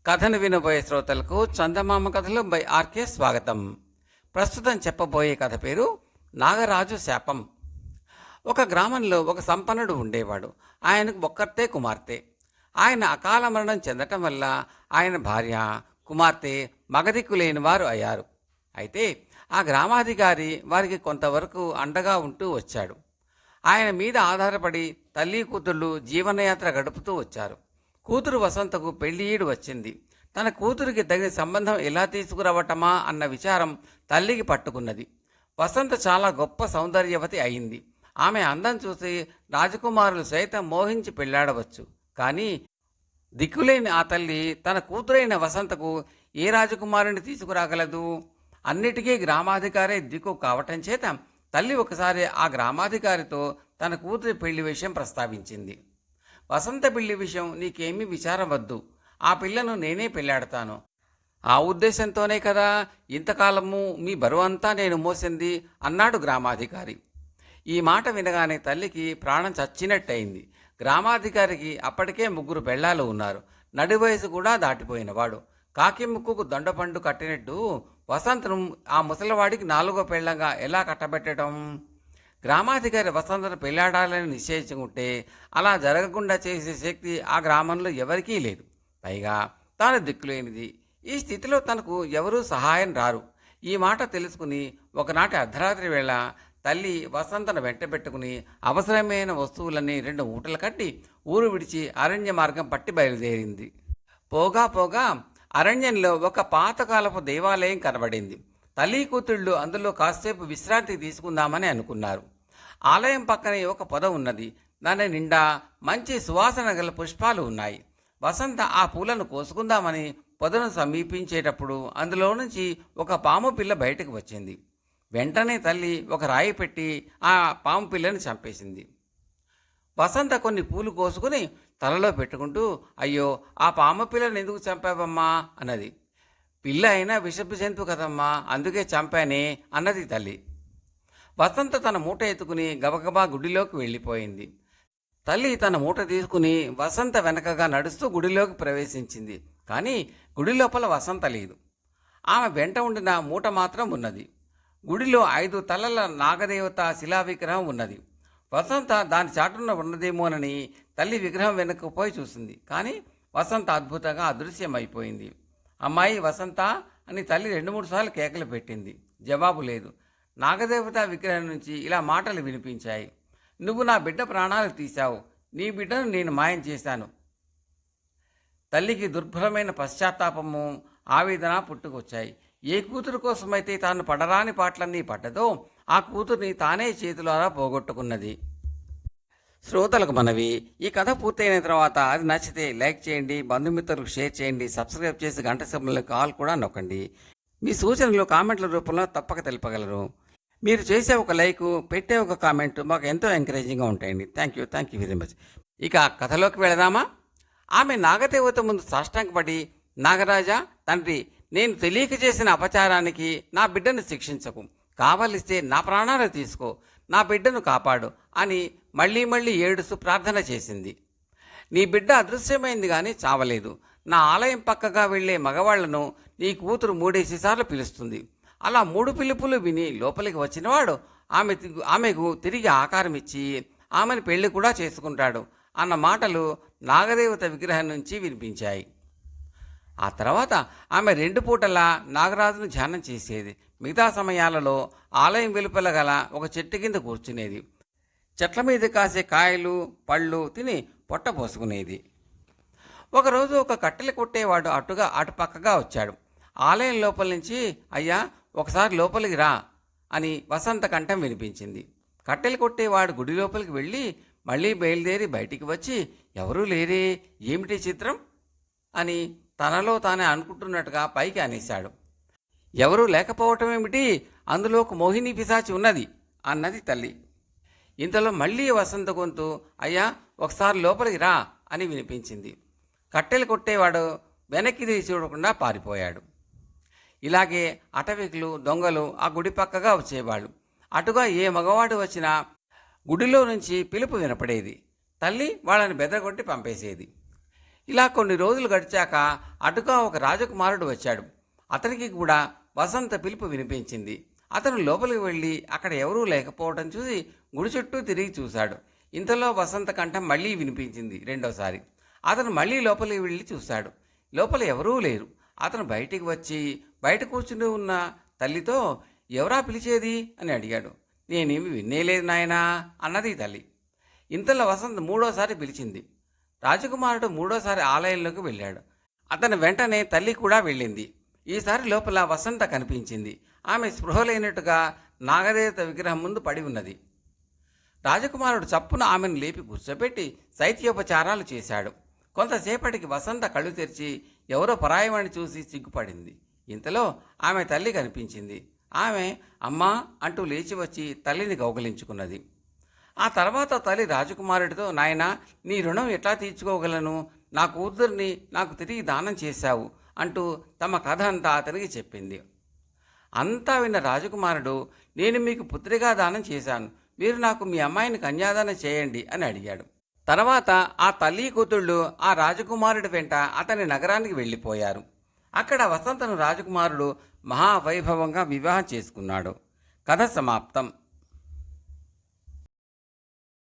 కథను వినబోయే శ్రోతలకు చందమామ కథలు బై ఆర్కే స్వాగతం. ప్రస్తుతం చెప్పబోయే కథ పేరు నాగరాజు శాపం. ఒక గ్రామంలో ఒక సంపన్నుడు ఉండేవాడు. ఆయనకు ఒక్కర్తే కుమార్తె. ఆయన అకాల మరణం చెందటం వల్ల ఆయన భార్య, కుమార్తె మగదిక్కు లేని వారు అయ్యారు. అయితే ఆ గ్రామాధికారి వారికి కొంతవరకు అండగా ఉంటూ వచ్చాడు. ఆయన మీద ఆధారపడి తల్లి కూతుళ్ళు జీవనయాత్ర గడుపుతూ వచ్చారు. కూతురు వసంతకు పెళ్లియీడు వచ్చింది. తన కూతురికి తగిన సంబంధం ఎలా తీసుకురావటమా అన్న విచారం తల్లికి పట్టుకున్నది. వసంత చాలా గొప్ప సౌందర్యవతి అయింది. ఆమె అందం చూసి రాజకుమారులు సైతం మోహించి పెళ్లాడవచ్చు. కానీ దిక్కులేని ఆ తల్లి తన కూతురైన వసంతకు ఏ రాజకుమారుని తీసుకురాగలదు? అన్నిటికీ గ్రామాధికారే దిక్కు కావటం చేత తల్లి ఒకసారి ఆ గ్రామాధికారితో తన కూతురి పెళ్లి విషయం ప్రస్తావించింది. వసంత పెళ్లి విషయం నీకేమీ విచారం వద్దు. ఆ పిల్లను నేనే పెళ్లాడతాను. ఆ ఉద్దేశంతోనే కదా ఇంతకాలము మీ బరువంతా నేను మోసింది అన్నాడు గ్రామాధికారి. ఈ మాట వినగానే తల్లికి ప్రాణం చచ్చినట్టయింది. గ్రామాధికారికి అప్పటికే 3 పెళ్లాలు ఉన్నారు. నడి వయసు కూడా దాటిపోయినవాడు. కాకి ముక్కుకు దొండపండు కట్టినట్టు వసంతను ఆ ముసలివాడికి 4వ పెళ్లంగా ఎలా కట్టబెట్టడం? గ్రామాధికారి వసంతను పెళ్లాడాలని నిశ్చయించుకుంటే అలా జరగకుండా చేసే శక్తి ఆ గ్రామంలో ఎవరికీ లేదు. పైగా తాను దిక్కులేనిది. ఈ స్థితిలో తనకు ఎవరూ సహాయం రారు. ఈ మాట తెలుసుకుని ఒకనాటి అర్ధరాత్రి వేళ తల్లి వసంతను వెంటబెట్టుకుని అవసరమైన వస్తువులన్నీ 2 మూటలు కట్టి ఊరు విడిచి అరణ్య మార్గం పట్టి బయలుదేరింది. పోగా పోగా అరణ్యంలో ఒక పాతకాలపు దేవాలయం కనబడింది. తల్లి కూతుళ్ళు అందులో కాసేపు విశ్రాంతి తీసుకుందామని అనుకున్నారు. ఆలయం పక్కనే ఒక పొద ఉన్నది. దాని నిండా మంచి సువాసన గల పుష్పాలు ఉన్నాయి. వసంత ఆ పూలను కోసుకుందామని పొదను సమీపించేటప్పుడు అందులో నుంచి ఒక పాము పిల్ల బయటకు వచ్చింది. వెంటనే తల్లి ఒక రాయి పెట్టి ఆ పాము పిల్లని చంపేసింది. వసంత కొన్ని పూలు కోసుకుని తలలో పెట్టుకుంటూ, అయ్యో ఆ పాము పిల్లని ఎందుకు చంపావమ్మా అన్నది. పిల్ల అయినా విషపు జంతువు కదమ్మా, అందుకే చంపానే అన్నది తల్లి. వసంత తన మూట ఎత్తుకుని గబగబా గుడిలోకి వెళ్ళిపోయింది. తల్లి తన మూట తీసుకుని వసంత వెనకగా నడుస్తూ గుడిలోకి ప్రవేశించింది. కానీ గుడి లోపల వసంత లేదు. ఆమె వెంట ఉండిన మూట మాత్రం ఉన్నది. గుడిలో 5 తలల నాగదేవత శిలా విగ్రహం ఉన్నది. వసంత దాని చాటున ఉన్నదేమోనని తల్లి విగ్రహం వెనక్కు పోయి చూసింది. కానీ వసంత అద్భుతంగా అదృశ్యమైపోయింది. అమ్మాయి వసంత అని తల్లి 2-3 సార్లు కేకలు పెట్టింది. జవాబు లేదు. నాగదేవత విగ్రహం నుంచి ఇలా మాటలు వినిపించాయి. నువ్వు నా బిడ్డ ప్రాణాలు తీశావు. నీ బిడ్డను నేను మాయం చేశాను. తల్లికి దుర్భరమైన పశ్చాత్తాపము, ఆవేదన పుట్టుకొచ్చాయి. ఏ కూతురు కోసమైతే తాను పడరాని పాటలన్నీ పడ్డదో ఆ కూతుర్ని తానే చేతులారా పోగొట్టుకున్నది. శ్రోతలకు మనవి, ఈ కథ పూర్తయిన తర్వాత అది నచ్చితే లైక్ చేయండి, బంధుమిత్రులకు షేర్ చేయండి, సబ్స్క్రైబ్ చేసి గంట సింబల్ కాల్ కూడా నొక్కండి. మీ సూచనలు కామెంట్ల రూపంలో తప్పక తెలపగలరు. మీరు చేసే ఒక లైక్, పెట్టే ఒక కామెంట్ మాకు ఎంతో ఎంకరేజింగ్గా ఉంటాయండి. Thank you very much. ఇక కథలోకి వెళదామా? ఆమె నాగదేవత ముందు సాష్టాంగపడి, నాగరాజా తండ్రి, నేను తెలియక చేసిన అపచారానికి నా బిడ్డను శిక్షించకు. కావలిస్తే నా ప్రాణాలు తీసుకో, నా బిడ్డను కాపాడు అని మళ్ళీ ఏడుస్తూ ప్రార్థన చేసింది. నీ బిడ్డ అదృశ్యమైంది కానీ చావలేదు. నా ఆలయం పక్కగా వెళ్లే మగవాళ్లను నీ కూతురు 3 సార్లు పిలుస్తుంది. అలా 3 పిలుపులు విని లోపలికి వచ్చినవాడు ఆమెకు తిరిగి ఆకారం ఇచ్చి ఆమెను పెళ్లి కూడా చేసుకుంటాడు అన్న మాటలు నాగదేవత విగ్రహం నుంచి వినిపించాయి. ఆ తర్వాత ఆమె 2 పూటలా నాగరాజును ధ్యానం చేసేది. మిగతా సమయాలలో ఆలయం వెలుపల గల ఒక చెట్టు కింద కూర్చునేది. చెట్ల మీద కాసే కాయలు పళ్ళు తిని పొట్ట పోసుకునేది. ఒకరోజు ఒక కట్టెలు కొట్టేవాడు అటుపక్కగా వచ్చాడు. ఆలయం లోపల నుంచి, అయ్యా ఒకసారి లోపలికి రా అని వసంత కంఠం వినిపించింది. కట్టెలు కొట్టేవాడు గుడి లోపలికి వెళ్ళి మళ్ళీ బయలుదేరి బయటికి వచ్చి, ఎవరూ లేరే, ఏమిటి చిత్రం అని తనలో తానే అనుకుంటున్నట్టుగా పైకి అనేశాడు. ఎవరూ లేకపోవటం ఏమిటి, అందులో ఒక మోహిని పిశాచి ఉన్నది అన్నది తల్లి. ఇంతలో మళ్ళీ వసంత గొంతు, అయ్యా ఒకసారి లోపలికి రా అని వినిపించింది. కట్టెలు కొట్టేవాడు వెనక్కి తిరిగి చూడకుండా పారిపోయాడు. ఇలాగే అటవికులు, దొంగలు ఆ గుడి పక్కగా వచ్చేవాళ్ళు. అటుగా ఏ మగవాడు వచ్చినా గుడిలో నుంచి పిలుపు వినపడేది. తల్లి వాళ్ళని బెదరగొట్టి పంపేసేది. ఇలా కొన్ని రోజులు గడిచాక అటుగా ఒక రాజకుమారుడు వచ్చాడు. అతనికి కూడా వసంత పిలుపు వినిపించింది. అతను లోపలికి వెళ్ళి అక్కడ ఎవరూ లేకపోవడం చూసి గుడి చుట్టూ తిరిగి చూశాడు. ఇంతలో వసంత కంఠం మళ్ళీ వినిపించింది రెండోసారి. అతను మళ్ళీ లోపలికి వెళ్ళి చూశాడు. లోపల ఎవరూ లేరు. అతను బయటికి వచ్చి బయట కూర్చుని ఉన్న తల్లితో, ఎవరా పిలిచేది అని అడిగాడు. నేనేమి వినేలేదు నాయనా అన్నది తల్లి. ఇంతలో వసంత మూడోసారి పిలిచింది. రాజకుమారుడు మూడోసారి ఆలయంలోకి వెళ్ళాడు. అతను వెంటనే తల్లి కూడా వెళ్ళింది. ఈసారి లోపల వసంత కనిపించింది. ఆమె స్పృహలేనట్టుగా నాగదేవత విగ్రహం ముందు పడి ఉన్నది. రాజకుమారుడు చప్పున ఆమెను లేపి కూర్చోబెట్టి శైత్యోపచారాలు చేశాడు. కొంతసేపటికి వసంత కళ్ళు తెరిచి ఎవరో పరాయవాణ్ణి చూసి సిగ్గుపడింది. ఇంతలో ఆమె తల్లి కనిపించింది. ఆమె అమ్మా అంటూ లేచి వచ్చి తల్లిని కౌగిలించుకున్నది. ఆ తర్వాత తల్లి రాజకుమారుడితో, నాయనా, నీ రుణం ఎట్లా తీర్చుకోగలను? నా కూతుర్ని నాకు తిరిగి దానం చేశావు అంటూ తమ కథ అంతా అతనికి చెప్పింది. అంతా విన్న రాజకుమారుడు, నేను మీకు పుత్రిగా దానం చేశాను, మీరు నాకు మీ అమ్మాయిని కన్యాదానం చేయండి అని అడిగాడు. తర్వాత ఆ తల్లి కూతుళ్ళు ఆ రాజకుమారుడి వెంట అతని నగరానికి వెళ్ళిపోయారు. అక్కడ వసంతను రాజకుమారుడు మహావైభవంగా వివాహం చేసుకున్నాడు. కథ సమాప్తం.